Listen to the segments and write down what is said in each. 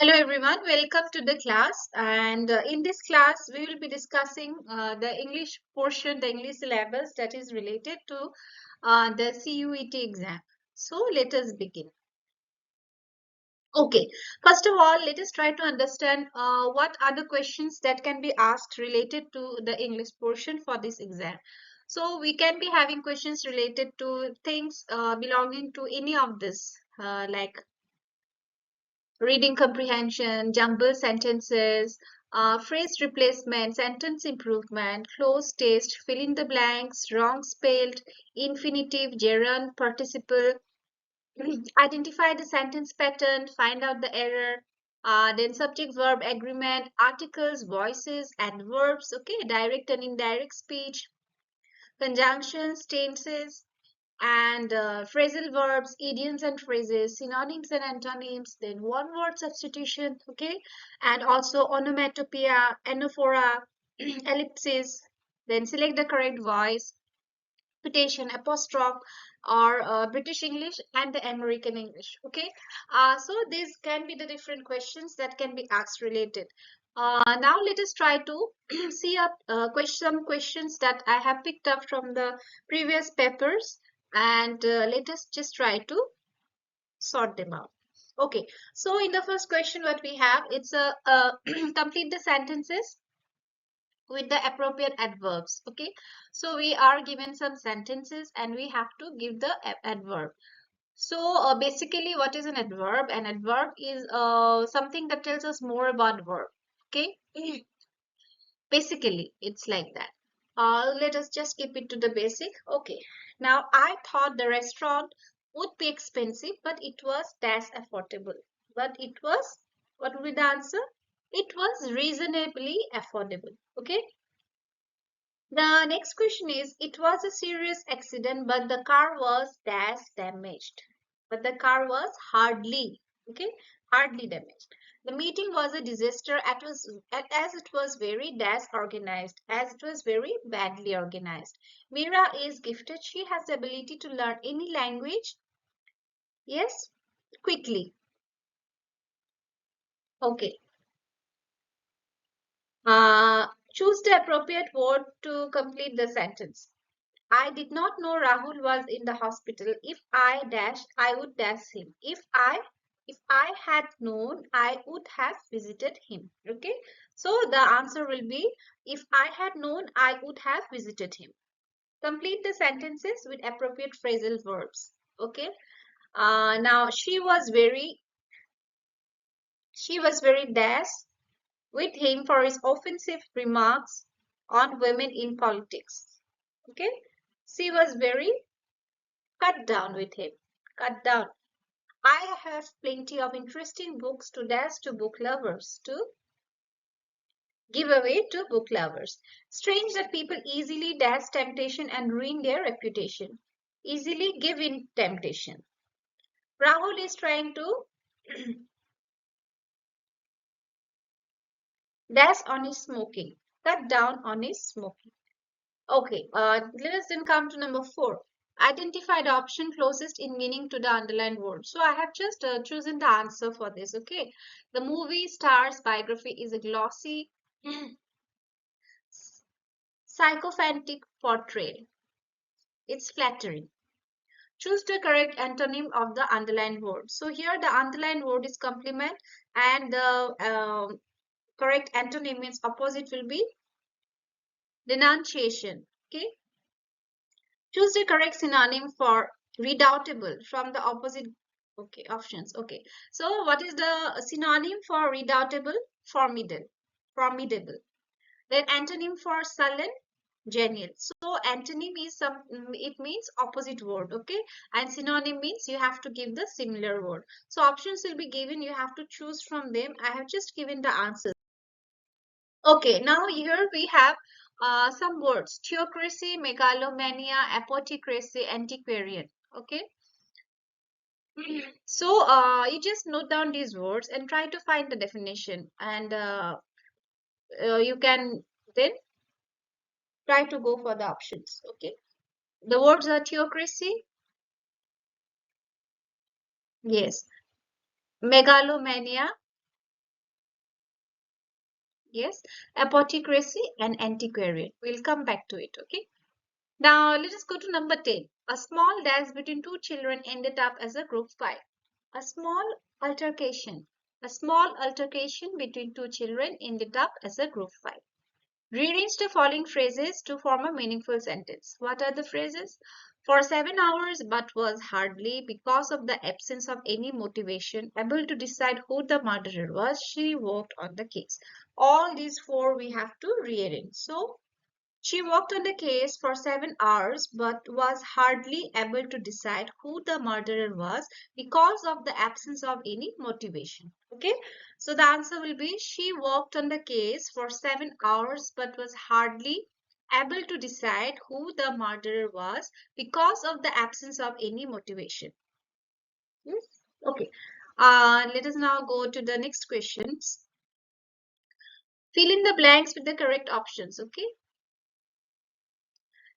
Hello everyone, welcome to the class. And in this class, we will be discussing the English portion, the English syllabus that is related to the CUET exam. So let us begin. Okay, first of all, let us try to understand what are the questions that can be asked related to the English portion for this exam. So we can be having questions related to things belonging to any of this, like reading comprehension, jumble sentences, phrase replacement, sentence improvement, close test, fill in the blanks, wrong spelled, infinitive, gerund, participle, identify the sentence pattern, find out the error, then subject verb agreement, articles, voices, adverbs, okay, direct and indirect speech, conjunctions, tenses, and phrasal verbs, idioms and phrases, synonyms and antonyms, then one word substitution, okay, and also onomatopoeia, anaphora, ellipsis, then select the correct voice, quotation, apostrophe, or British English and the American English, okay. So these can be the different questions that can be asked related. Now let us try to see up some questions that I have picked up from the previous papers, and let us just try to sort them out. Okay, so in the first question what we have, it's a complete the sentences with the appropriate adverbs. Okay, so we are given some sentences and we have to give the adverb. So basically what is an adverb? An adverb is something that tells us more about verb. Okay, basically it's like that. Let us just keep it to the basic. Okay, now I thought the restaurant would be expensive, but it was dash affordable. But it was, what would be the answer? It was reasonably affordable. Okay, the next question is, it was a serious accident, but the car was dash damaged. But the car was hardly, okay, hardly damaged. The meeting was a disaster as it was very dash organized, as it was very badly organized. Mira is gifted. She has the ability to learn any language. Yes, quickly. Okay. Choose the appropriate word to complete the sentence. I did not know Rahul was in the hospital. If I dash, I would dash him. If I had known, I would have visited him. Okay. So the answer will be, if I had known, I would have visited him. Complete the sentences with appropriate phrasal verbs. Okay. Now she was very dash with him for his offensive remarks on women in politics. Okay. She was very cut down with him. Cut down. I have plenty of interesting books to dash to book lovers, to give away to book lovers. Strange that people easily dash temptation and ruin their reputation. Easily give in temptation. Rahul is trying to dash on his smoking. Cut down on his smoking. Okay, let us then come to number 4. Identify the option closest in meaning to the underlined word. So I have just chosen the answer for this. Okay, the movie star's biography is a glossy, sycophantic portrayal. It's flattering. Choose the correct antonym of the underlined word. So here the underlined word is complement, and the correct antonym means opposite will be denunciation. Okay. Choose the correct synonym for redoubtable from the opposite, okay, options. Okay. So what is the synonym for redoubtable? Formidable. Formidable. Then antonym for sullen? Genial. So antonym is it means opposite word, okay? And synonym means you have to give the similar word. So options will be given. You have to choose from them. I have just given the answers. Okay, now here we have some words: theocracy, megalomania, apotheocracy, antiquarian. Okay, so you just note down these words and try to find the definition, and you can then try to go for the options. Okay, the words are theocracy, yes, megalomania, Yes, apothecracy and antiquarian. We'll come back to it. Okay. Now let us go to number 10. A small dash between two children ended up as a group fight. A small altercation. A small altercation between two children ended up as a group fight. Rearrange the following phrases to form a meaningful sentence. What are the phrases? For 7 hours, but was hardly, because of the absence of any motivation, able to decide who the murderer was, she worked on the case. All these four we have to rearrange. So, she worked on the case for 7 hours but was hardly able to decide who the murderer was because of the absence of any motivation. Okay, so the answer will be she worked on the case for 7 hours but was hardly able to decide who the murderer was because of the absence of any motivation. Yes, okay. Let us now go to the next questions. Fill in the blanks with the correct options. Okay.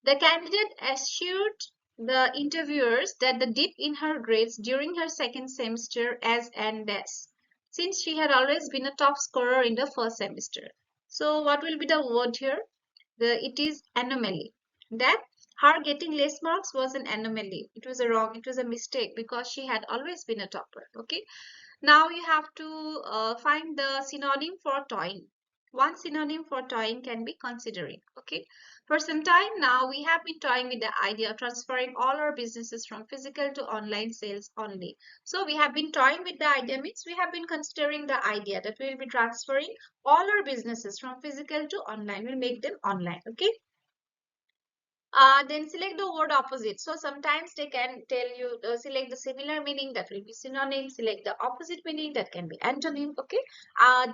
The candidate assured the interviewers that the dip in her grades during her second semester as an dash, since she had always been a top scorer in the first semester. So what will be the word here? It is anomaly. That her getting less marks was an anomaly. It was a mistake because she had always been a topper. Okay. Now you have to find the synonym for toying. One synonym for toying can be considering. Okay. For some time now, we have been toying with the idea of transferring all our businesses from physical to online sales only. So we have been toying with the idea means we have been considering the idea that we will be transferring all our businesses from physical to online. We'll make them online. Okay. Then select the word opposite. So sometimes they can tell you select the similar meaning, that will be synonym. Select the opposite meaning, that can be antonym. Okay.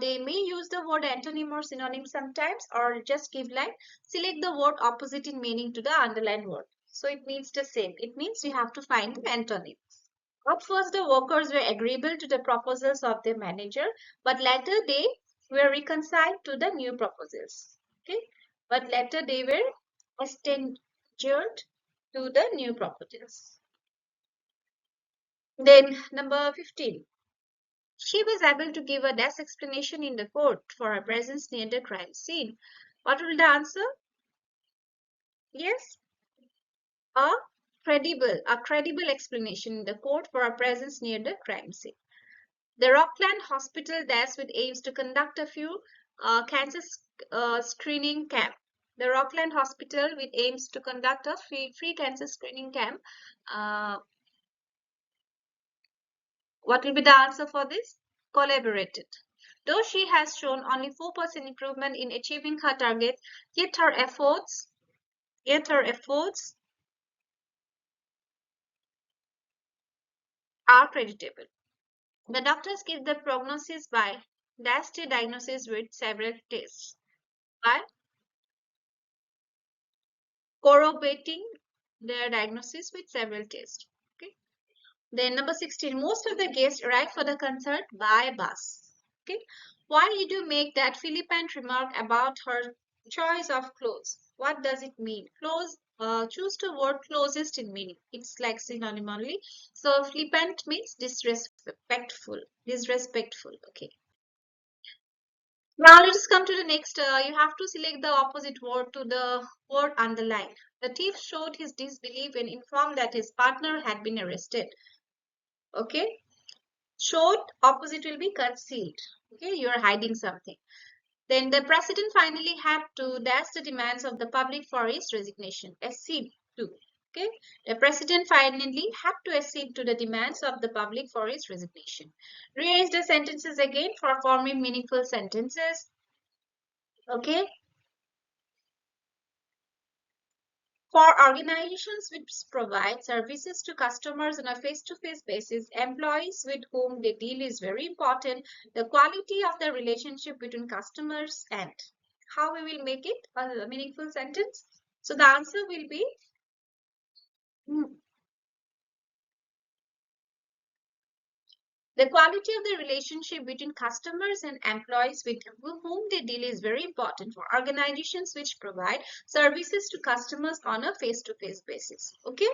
They may use the word antonym or synonym sometimes, or just give like select the word opposite in meaning to the underlined word. So it means the same. It means you have to find the antonym. At first, the workers were agreeable to the proposals of their manager, but later they were reconciled to the new proposals. Okay, but later they were extended to the new proposals. Then number 15. She was able to give a desk explanation in the court for her presence near the crime scene. What will the answer? Yes, a credible explanation in the court for her presence near the crime scene. The Rockland Hospital does with aims to conduct a few cancer screening camp. The Rockland Hospital with aims to conduct a free cancer screening camp. Uh, what will be the answer for this? Collaborated. Though she has shown only 4% improvement in achieving her target, yet her efforts are creditable. The doctors give the prognosis by dash a diagnosis with several tests. By corroborating their diagnosis with several tests. Okay. Then number 16, most of the guests arrived for the concert by bus. Okay. Why did you make that flippant remark about her choice of clothes? What does it mean? Clothes, choose the word closest in meaning. It's like synonym only. So flippant means disrespectful. Disrespectful. Okay. Now let us come to the next. You have to select the opposite word to the word underlined. The thief showed his disbelief when informed that his partner had been arrested. Okay. Showed opposite will be concealed. Okay. You are hiding something. Then the president finally had to dash the demands of the public for his resignation. Accede to. Okay. The president finally had to accede to the demands of the public for his resignation. Rearrange the sentences again for forming meaningful sentences. Okay. For organizations which provide services to customers on a face-to-face basis, employees with whom they deal is very important. The quality of the relationship between customers and how we will make it a meaningful sentence. So the answer will be the quality of the relationship between customers and employees with whom they deal is very important for organizations which provide services to customers on a face-to-face basis. Okay.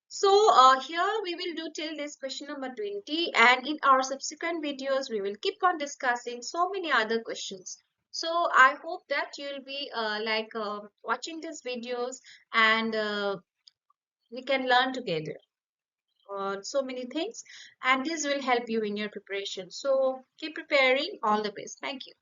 So here we will do till this question number 20, and in our subsequent videos we will keep on discussing so many other questions. So I hope that you'll be watching these videos, and we can learn together so many things, and this will help you in your preparation. So keep preparing. All the best. Thank you.